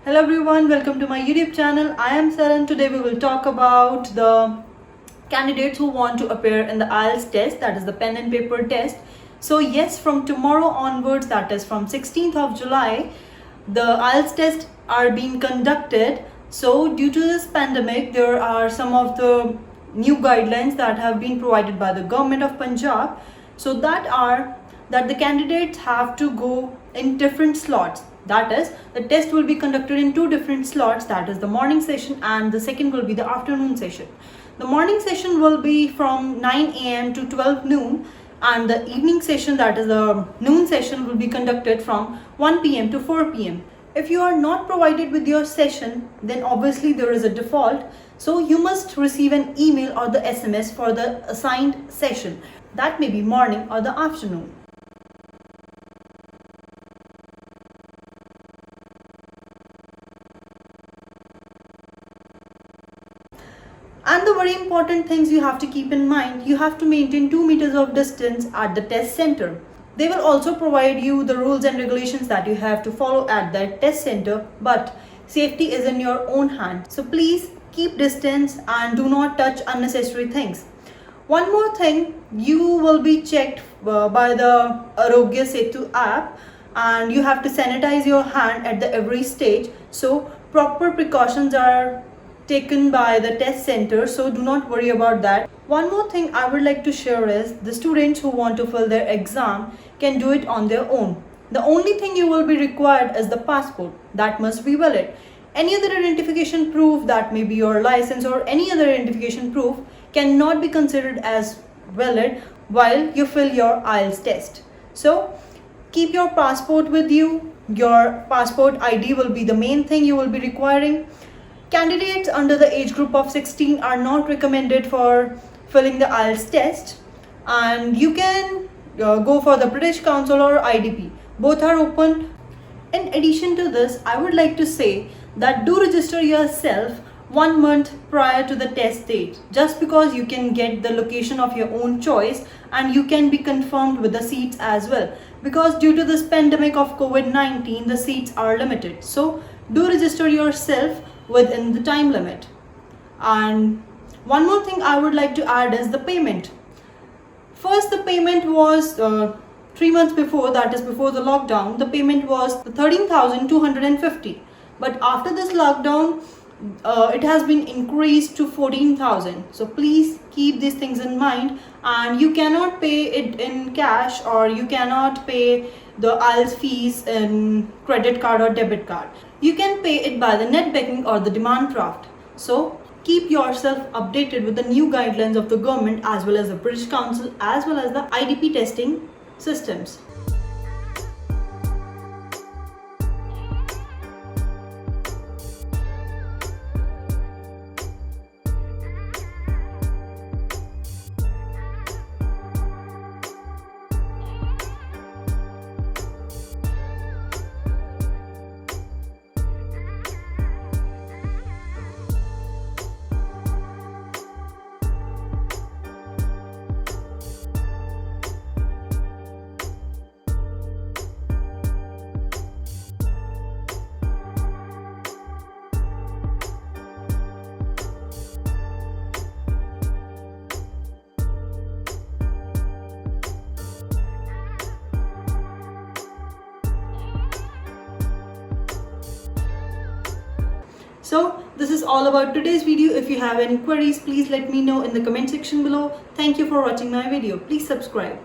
Hello everyone, welcome to my YouTube channel. I am Saran. Today we will talk about the candidates who want to appear in the IELTS test, that is the pen and paper test. So yes, from tomorrow onwards, that is from 16th of July, the IELTS test are being conducted. So due to this pandemic, there are some of the new guidelines that have been provided by the government of Punjab. So that the candidates have to go in different slots. That is, the test will be conducted in two different slots, that is the morning session and the second will be the afternoon session. The morning session will be from 9 a.m. to 12 noon and the evening session, that is the noon session, will be conducted from 1 p.m. to 4 p.m. If you are not provided with your session, then obviously there is a default. So you must receive an email or the SMS for the assigned session. That may be morning or the afternoon. And the very important things you have to keep in mind, you have to maintain 2 meters of distance at the test center. They will also provide you the rules and regulations that you have to follow at that test center, but safety is in your own hand. So please keep distance and do not touch unnecessary things. One more thing, you will be checked by the Arogya Setu app and you have to sanitize your hand at the every stage. So proper precautions are taken by the test center, so do not worry about that. One more thing I would like to share is the students who want to fill their exam can do it on their own. The only thing you will be required is the passport, that must be valid. Any other identification proof, that may be your license or any other identification proof, cannot be considered as valid while you fill your IELTS test. So keep your passport with you. Your passport ID will be the main thing you will be requiring. Candidates under the age group of 16 are not recommended for filling the IELTS test, and you can go for the British Council or IDP. Both are open. In addition to this, I would like to say that do register yourself 1 month prior to the test date, just because you can get the location of your own choice and you can be confirmed with the seats as well, because due to this pandemic of COVID-19 the seats are limited. So do register yourself within the time limit. And one more thing I would like to add is the payment. First, the payment was 3 months before, that is before the lockdown, the payment was 13,250. But after this lockdown, it has been increased to 14,000. So please keep these things in mind, and you cannot pay it in cash or you cannot pay the IELTS fees in credit card or debit card. You can pay it by the net banking or the demand draft. So keep yourself updated with the new guidelines of the government as well as the British Council as well as the IDP testing systems. So this is all about today's video. If you have any queries, please let me know in the comment section below. Thank you for watching my video. Please subscribe.